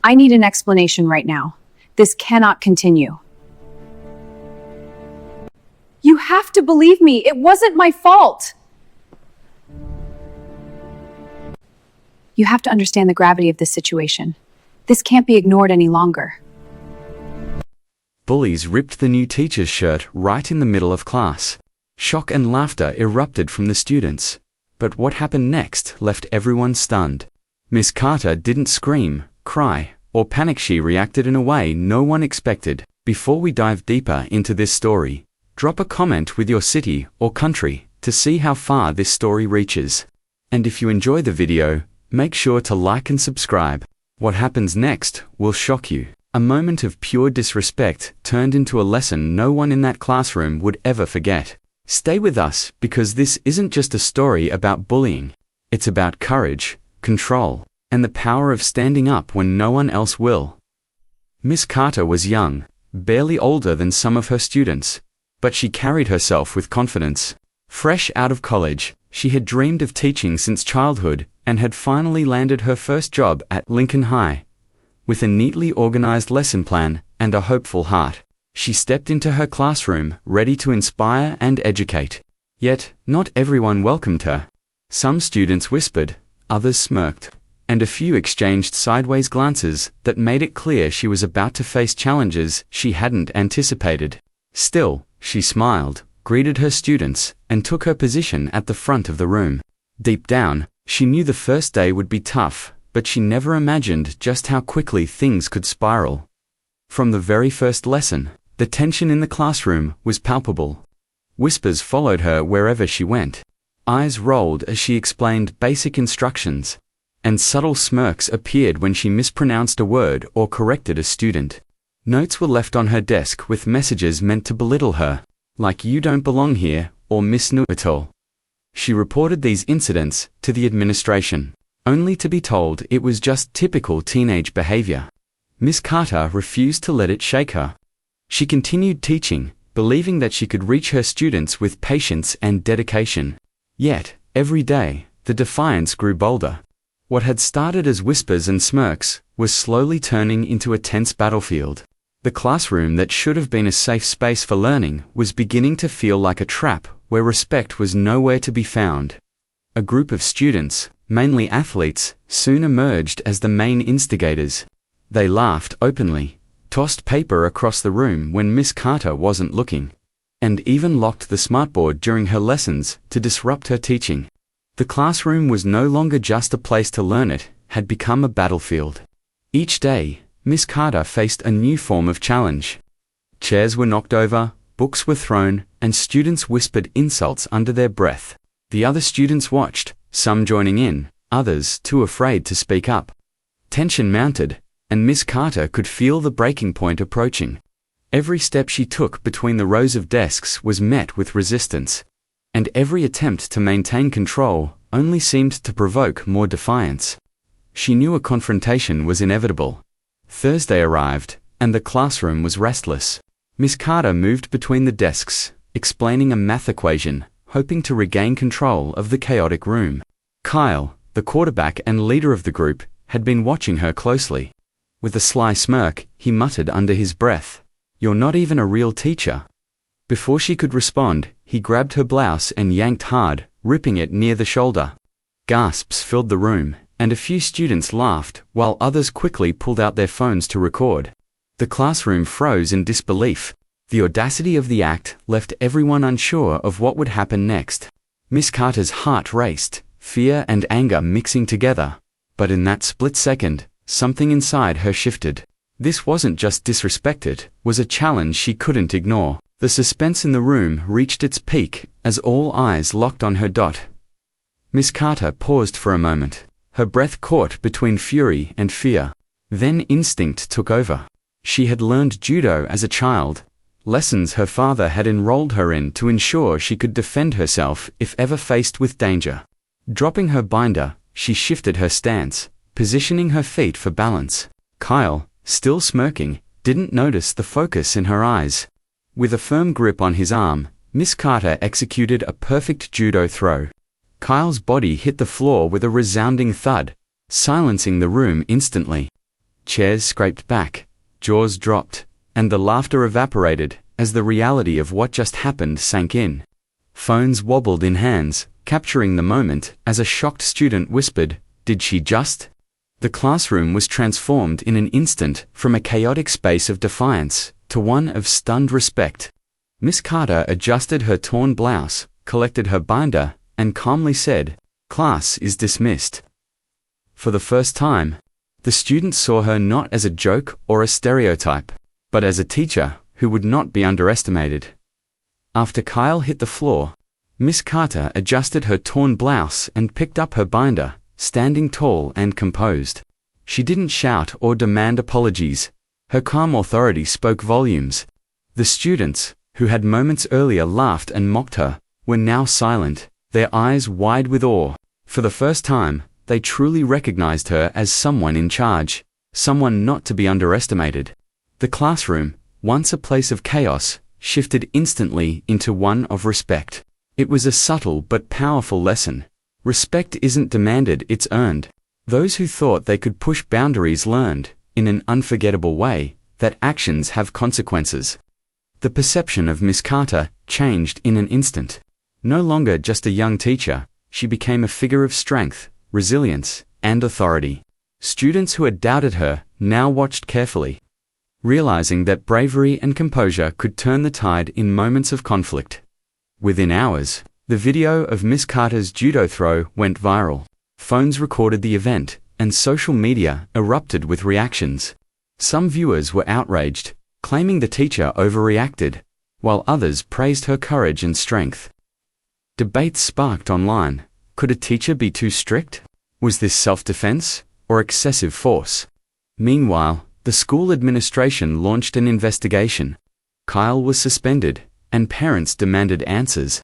I need an explanation right now. This cannot continue. You have to believe me. It wasn't my fault. You have to understand the gravity of this situation. This can't be ignored any longer. Bullies ripped the new teacher's shirt right in the middle of class. Shock and laughter erupted from the students. But what happened next left everyone stunned. Miss Carter didn't scream, cry, or panic. She reacted in a way no one expected. Before we dive deeper into this story, drop a comment with your city or country to see how far this story reaches. And if you enjoy the video, make sure to like and subscribe. What happens next will shock you. A moment of pure disrespect turned into a lesson no one in that classroom would ever forget. Stay with us because this isn't just a story about bullying. It's about courage, control, and the power of standing up when no one else will. Miss Carter was young, barely older than some of her students, but she carried herself with confidence. Fresh out of college, she had dreamed of teaching since childhood and had finally landed her first job at Lincoln High. With a neatly organized lesson plan and a hopeful heart, she stepped into her classroom ready to inspire and educate. Yet, not everyone welcomed her. Some students whispered, others smirked, and a few exchanged sideways glances that made it clear she was about to face challenges she hadn't anticipated. Still, she smiled, greeted her students, and took her position at the front of the room. Deep down, she knew the first day would be tough, but she never imagined just how quickly things could spiral. From the very first lesson, the tension in the classroom was palpable. Whispers followed her wherever she went. Eyes rolled as she explained basic instructions, and subtle smirks appeared when she mispronounced a word or corrected a student. Notes were left on her desk with messages meant to belittle her, like "you don't belong here" or "Miss New at all." She reported these incidents to the administration, only to be told it was just typical teenage behavior. Miss Carter refused to let it shake her. She continued teaching, believing that she could reach her students with patience and dedication. Yet, every day, the defiance grew bolder. What had started as whispers and smirks was slowly turning into a tense battlefield. The classroom that should have been a safe space for learning was beginning to feel like a trap where respect was nowhere to be found. A group of students, mainly athletes, soon emerged as the main instigators. They laughed openly, tossed paper across the room when Miss Carter wasn't looking, and even locked the smartboard during her lessons to disrupt her teaching. The classroom was no longer just a place to learn, it had become a battlefield. Each day, Miss Carter faced a new form of challenge. Chairs were knocked over, books were thrown, and students whispered insults under their breath. The other students watched, some joining in, others too afraid to speak up. Tension mounted, and Miss Carter could feel the breaking point approaching. Every step she took between the rows of desks was met with resistance, and every attempt to maintain control only seemed to provoke more defiance. She knew a confrontation was inevitable. Thursday arrived, and the classroom was restless. Miss Carter moved between the desks, explaining a math equation, hoping to regain control of the chaotic room. Kyle, the quarterback and leader of the group, had been watching her closely. With a sly smirk, he muttered under his breath, "You're not even a real teacher." Before she could respond, he grabbed her blouse and yanked hard, ripping it near the shoulder. Gasps filled the room, and a few students laughed, while others quickly pulled out their phones to record. The classroom froze in disbelief. The audacity of the act left everyone unsure of what would happen next. Miss Carter's heart raced, fear and anger mixing together. But in that split second, something inside her shifted. This wasn't just disrespect, it was a challenge she couldn't ignore. The suspense in the room reached its peak as all eyes locked on her. Miss Carter paused for a moment, her breath caught between fury and fear. Then instinct took over. She had learned judo as a child, lessons her father had enrolled her in to ensure she could defend herself if ever faced with danger. Dropping her binder, she shifted her stance, positioning her feet for balance. Kyle, still smirking, didn't notice the focus in her eyes. With a firm grip on his arm, Miss Carter executed a perfect judo throw. Kyle's body hit the floor with a resounding thud, silencing the room instantly. Chairs scraped back, jaws dropped, and the laughter evaporated as the reality of what just happened sank in. Phones wobbled in hands, capturing the moment as a shocked student whispered, "Did she just?" The classroom was transformed in an instant from a chaotic space of defiance to one of stunned respect. Miss Carter adjusted her torn blouse, collected her binder, and calmly said, "Class is dismissed." For the first time, the students saw her not as a joke or a stereotype, but as a teacher who would not be underestimated. After Kyle hit the floor, Miss Carter adjusted her torn blouse and picked up her binder, standing tall and composed. She didn't shout or demand apologies. Her calm authority spoke volumes. The students, who had moments earlier laughed and mocked her, were now silent, their eyes wide with awe. For the first time, they truly recognized her as someone in charge, someone not to be underestimated. The classroom, once a place of chaos, shifted instantly into one of respect. It was a subtle but powerful lesson. Respect isn't demanded, it's earned. Those who thought they could push boundaries learned, in an unforgettable way, that actions have consequences. The perception of Miss Carter changed in an instant. No longer just a young teacher, she became a figure of strength, resilience, and authority. Students who had doubted her now watched carefully, realizing that bravery and composure could turn the tide in moments of conflict. Within hours, the video of Miss Carter's judo throw went viral. Phones recorded the event, and social media erupted with reactions. Some viewers were outraged, claiming the teacher overreacted, while others praised her courage and strength. Debates sparked online. Could a teacher be too strict? Was this self-defense or excessive force? Meanwhile, the school administration launched an investigation. Kyle was suspended, and parents demanded answers.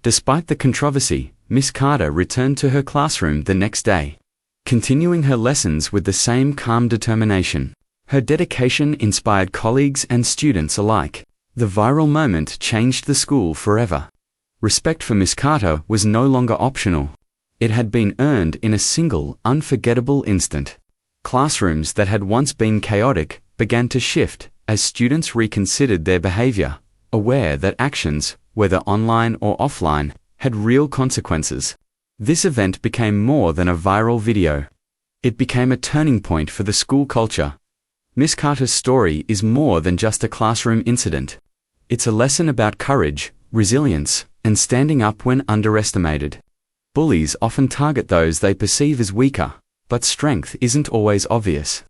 Despite the controversy, Miss Carter returned to her classroom the next day, continuing her lessons with the same calm determination. Her dedication inspired colleagues and students alike. The viral moment changed the school forever. Respect for Miss Carter was no longer optional. It had been earned in a single, unforgettable instant. Classrooms that had once been chaotic began to shift as students reconsidered their behavior, aware that actions, whether online or offline, had real consequences. This event became more than a viral video. It became a turning point for the school culture. Miss Carter's story is more than just a classroom incident. It's a lesson about courage, resilience, and standing up when underestimated. Bullies often target those they perceive as weaker, but strength isn't always obvious.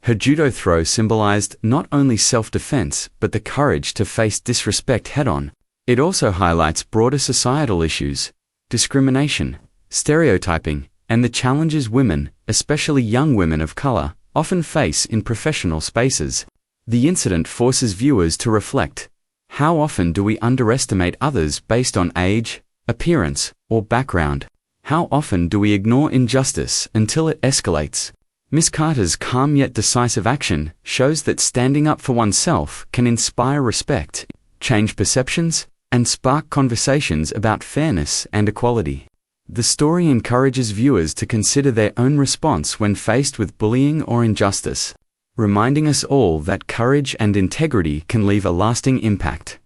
Her judo throw symbolized not only self-defense but the courage to face disrespect head-on. It also highlights broader societal issues, discrimination, stereotyping, and the challenges women, especially young women of color, often face in professional spaces. The incident forces viewers to reflect. How often do we underestimate others based on age, appearance, or background? How often do we ignore injustice until it escalates? Miss Carter's calm yet decisive action shows that standing up for oneself can inspire respect, change perceptions, and spark conversations about fairness and equality. The story encourages viewers to consider their own response when faced with bullying or injustice, reminding us all that courage and integrity can leave a lasting impact.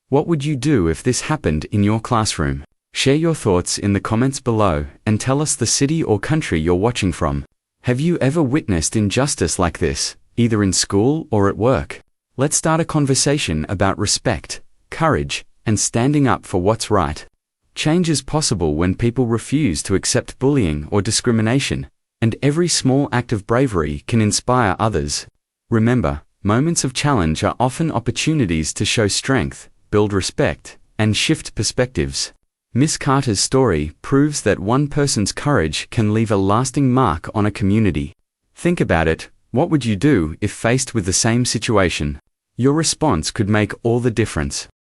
What would you do if this happened in your classroom? Share your thoughts in the comments below and tell us the city or country you're watching from. Have you ever witnessed injustice like this, either in school or at work? Let's start a conversation about respect, courage, and standing up for what's right. Change is possible when people refuse to accept bullying or discrimination, and every small act of bravery can inspire others. Remember, moments of challenge are often opportunities to show strength, build respect, and shift perspectives. Miss Carter's story proves that one person's courage can leave a lasting mark on a community. Think about it. What would you do if faced with the same situation? Your response could make all the difference.